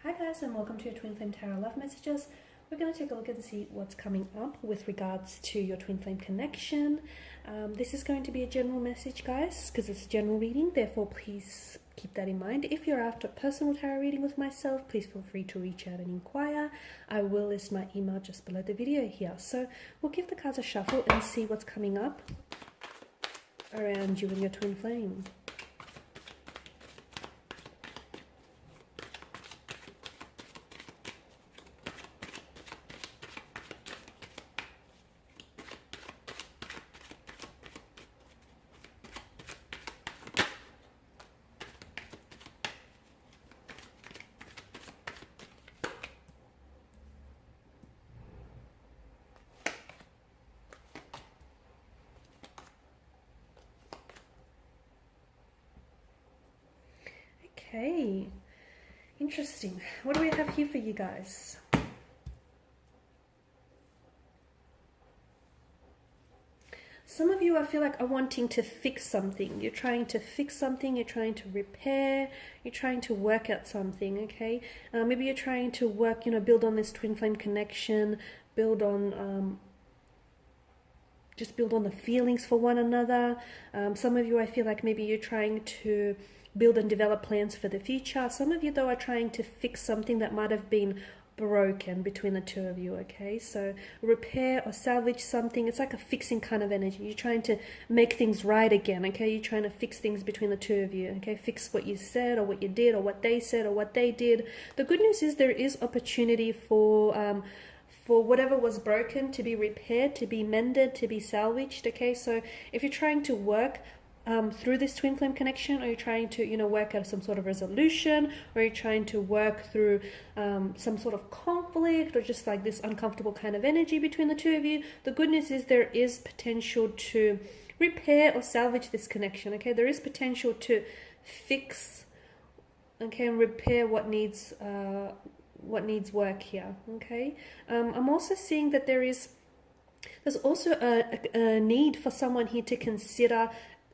Hi guys, and welcome to your Twin Flame Tarot Love Messages. We're going to take a look and see what's coming up with regards to your Twin Flame connection. This is going to be a general message, guys, because it's a general reading. Therefore, please keep that in mind. If you're after a personal tarot reading with myself, please feel free to reach out and inquire. I will list my email just below the video here. So we'll give the cards a shuffle and see what's coming up around you and your Twin Flame. Okay, interesting. What do we have here for you guys? Some of you, I feel like, are wanting to fix something. You're trying to fix something, you're trying to repair, you're trying to work out something, okay? Maybe you're trying to work, build on this twin flame connection, build on... just build on the feelings for one another. Some of you, I feel like maybe you're trying to build and develop plans for the future. Some of you, though, are trying to fix something that might have been broken between the two of you, okay? So repair or salvage something. It's like a fixing kind of energy. You're trying to make things right again, okay? You're trying to fix things between the two of you, okay? Fix what you said or what you did or what they said or what they did. The good news is there is opportunity for whatever was broken to be repaired, to be mended, to be salvaged, okay? So if you're trying to work through this twin flame connection, or you're trying to, work out some sort of resolution, or you're trying to work through some sort of conflict, or just like this uncomfortable kind of energy between the two of you, the good news is there is potential to repair or salvage this connection, okay? There is potential to fix, okay, and repair what needs work here, okay? I'm also seeing that there's also a need for someone here to consider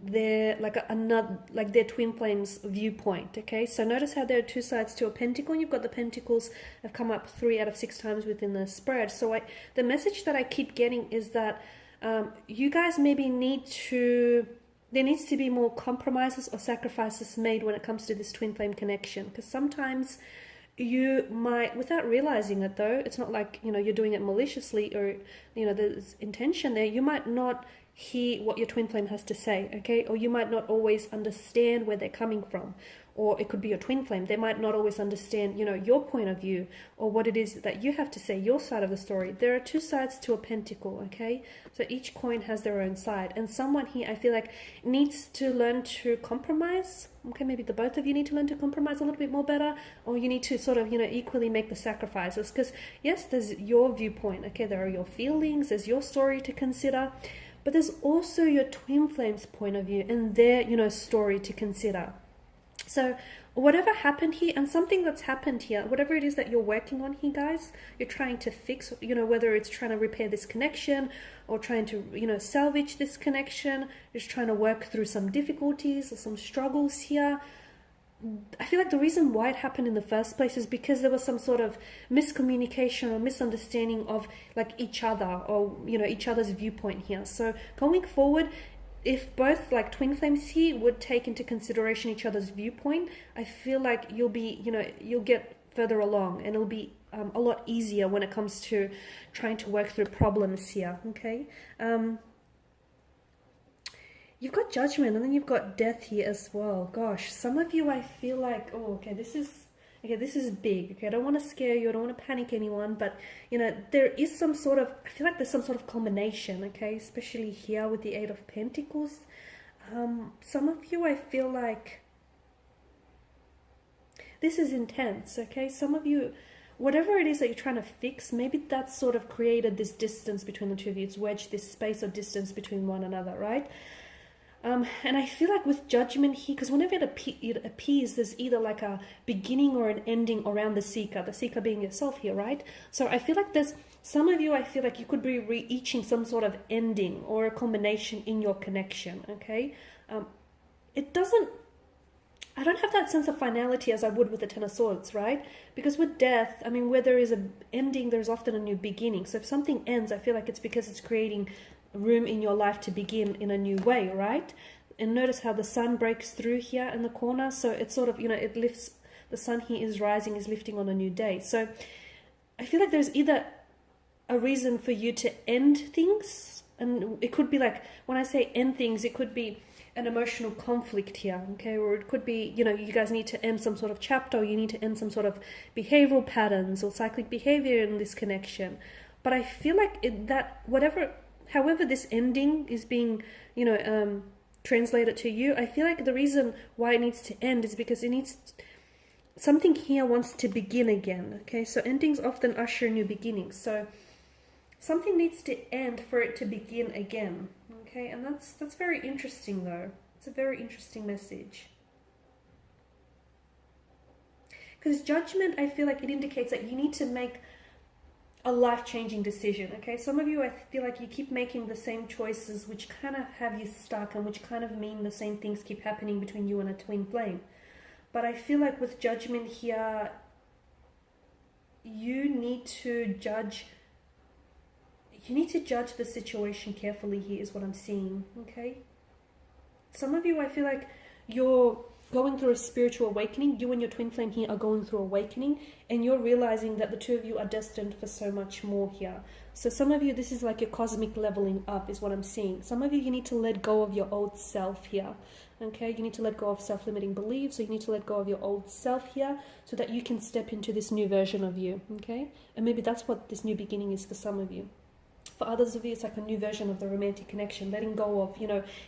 their their twin flames viewpoint, okay? So notice how there are two sides to a pentacle, and you've got the pentacles have come up 3 out of 6 times within the spread. So the message that I keep getting is that you guys maybe there needs to be more compromises or sacrifices made when it comes to this twin flame connection, because sometimes you might, without realizing it though, it's not like, you're doing it maliciously or, there's intention there, you might not hear what your twin flame has to say, okay? Or you might not always understand where they're coming from. Or it could be your twin flame. They might not always understand, your point of view or what it is that you have to say, your side of the story. There are 2 sides to a pentacle, okay? So each coin has their own side. And someone here, I feel like, needs to learn to compromise. Okay, maybe the both of you need to learn to compromise a little bit more better, or you need to sort of, equally make the sacrifices. Because, yes, there's your viewpoint, okay? There are your feelings, there's your story to consider. But there's also your twin flame's point of view and their, story to consider. So whatever happened here, and something that's happened here, whatever it is that you're working on here, guys, you're trying to fix, whether it's trying to repair this connection or trying to, salvage this connection, just trying to work through some difficulties or some struggles here. I feel like the reason why it happened in the first place is because there was some sort of miscommunication or misunderstanding of like each other or, each other's viewpoint here. So going forward, if both like twin flames here would take into consideration each other's viewpoint, I feel like you'll be, you'll get further along, and it'll be a lot easier when it comes to trying to work through problems here, okay? You've got Judgment, and then you've got Death here as well. Gosh, some of you, I feel like, this is big, okay? I don't want to scare you, I don't want to panic anyone, but, there is some sort of, I feel like there's some sort of culmination, okay? Especially here with the 8 of Pentacles. Some of you, I feel like, this is intense, okay? Some of you, whatever it is that you're trying to fix, maybe that's sort of created this distance between the two of you. It's wedged this space or distance between one another, right? And I feel like with Judgment here, because whenever it appears, there's either like a beginning or an ending around the seeker being yourself here, right? So I feel like there's some of you, I feel like you could be reaching some sort of ending or a combination in your connection, okay? It doesn't I don't have that sense of finality as I would with the Ten of Swords, right? Because with death, I mean, where there is an ending, there's often a new beginning. So if something ends, I feel like it's because it's creating room in your life to begin in a new way, right? And notice how the sun breaks through here in the corner. So it's sort of, it lifts, the sun here is rising, is lifting on a new day. So I feel like there's either a reason for you to end things, and it could be like, when I say end things, it could be an emotional conflict here, okay? Or it could be, you guys need to end some sort of chapter, or you need to end some sort of behavioral patterns or cyclic behavior in this connection. But I feel like however this ending is being, translated to you, I feel like the reason why it needs to end is because something here wants to begin again, okay? So endings often usher new beginnings. So something needs to end for it to begin again. Okay, and that's very interesting though. It's a very interesting message. Because judgment, I feel like it indicates that you need to make a life-changing decision, okay? Some of you, I feel like you keep making the same choices which kind of have you stuck and which kind of mean the same things keep happening between you and a twin flame. But I feel like with judgment here, you need to judge the situation carefully here is what I'm seeing, okay? Some of you, I feel like you're going through a spiritual awakening. You and your twin flame here are going through awakening, and you're realizing that the two of you are destined for so much more here. So some of you, this is like your cosmic leveling up is what I'm seeing. Some of you need to let go of your old self here, okay? You need to let go of self-limiting beliefs, so you need to let go of your old self here so that you can step into this new version of you, okay? And maybe that's what this new beginning is for some of you. For others of you, it's like a new version of the romantic connection, letting go of,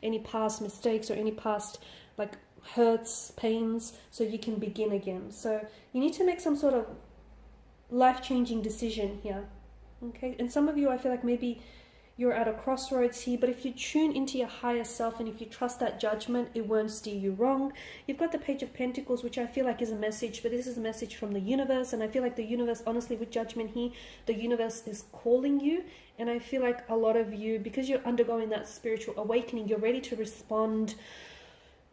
any past mistakes or any past, like, hurts, pains, so you can begin again. So you need to make some sort of life-changing decision here, okay? And some of you, I feel like maybe you're at a crossroads here, but if you tune into your higher self and if you trust that judgment, it won't steer you wrong. You've got the Page of Pentacles, which I feel like is a message, but this is a message from the universe, and I feel like the universe, honestly, with judgment here, the universe is calling you. And I feel like a lot of you, because you're undergoing that spiritual awakening, you're ready to respond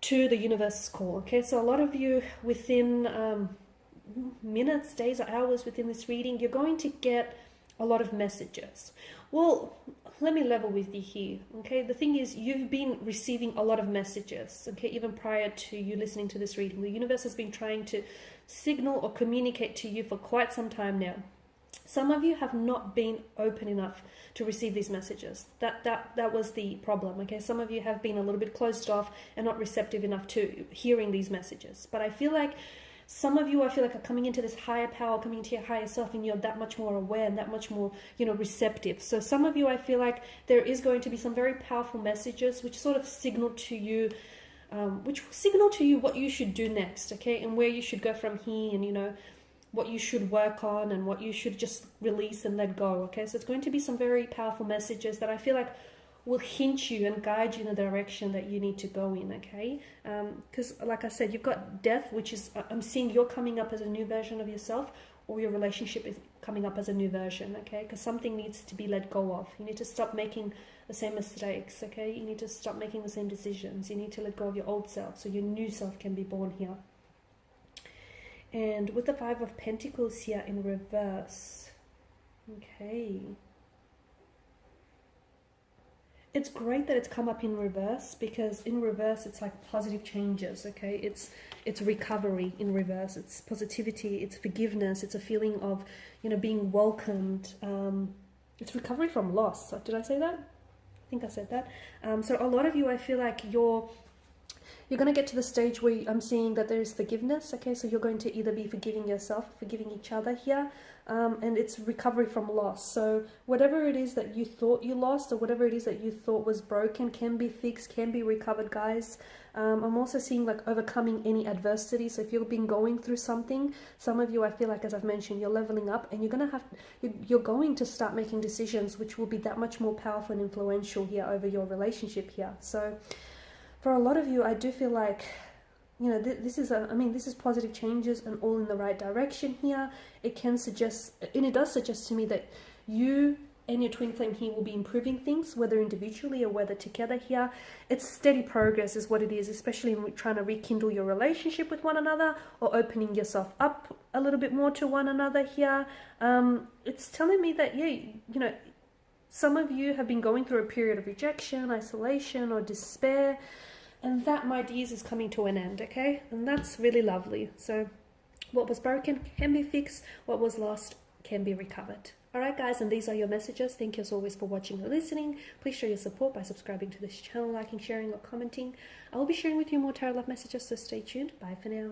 to the universe's call, okay? So a lot of you, within minutes, days, or hours within this reading, you're going to get a lot of messages. Well, let me level with you here, okay? The thing is, you've been receiving a lot of messages, okay? Even prior to you listening to this reading, the universe has been trying to signal or communicate to you for quite some time now. Some of you have not been open enough to receive these messages. That was the problem, okay? Some of you have been a little bit closed off and not receptive enough to hearing these messages. But I feel like some of you, I feel like, are coming into this higher power, coming into your higher self, and you're that much more aware and that much more, receptive. So some of you, I feel like there is going to be some very powerful messages which sort of signal to you, what you should do next, okay? And where you should go from here, and, what you should work on and what you should just release and let go, okay? So it's going to be some very powerful messages that I feel like will hint you and guide you in the direction that you need to go in, okay? Because like I said, you've got death, which is, I'm seeing you're coming up as a new version of yourself, or your relationship is coming up as a new version, okay? Because something needs to be let go of. You need to stop making the same mistakes, okay? You need to stop making the same decisions. You need to let go of your old self so your new self can be born here. And with the Five of Pentacles here in reverse, okay. It's great that it's come up in reverse, because in reverse it's like positive changes, okay? It's recovery in reverse. It's positivity, it's forgiveness, it's a feeling of, being welcomed. It's recovery from loss. Did I say that? I think I said that. So a lot of you, I feel like you're going to get to the stage where I'm seeing that there is forgiveness, okay? So you're going to either be forgiving yourself, forgiving each other here, and it's recovery from loss. So whatever it is that you thought you lost, or whatever it is that you thought was broken, can be fixed, can be recovered, guys. I'm also seeing like overcoming any adversity. So if you've been going through something, some of you, I feel like, as I've mentioned, you're leveling up, and you're going to start making decisions which will be that much more powerful and influential here over your relationship here. So for a lot of you, I do feel like, this is positive changes and all in the right direction here. It can suggest, and it does suggest to me that you and your twin flame here will be improving things, whether individually or whether together here. It's steady progress is what it is, especially when trying to rekindle your relationship with one another or opening yourself up a little bit more to one another here. It's telling me that, yeah, you know, some of you have been going through a period of rejection, isolation, or despair, and that, my dears, is coming to an end, okay? And that's really lovely. So what was broken can be fixed, what was lost can be recovered. Alright guys, and these are your messages. Thank you as always for watching or listening. Please show your support by subscribing to this channel, liking, sharing, or commenting. I will be sharing with you more tarot love messages, so stay tuned. Bye for now.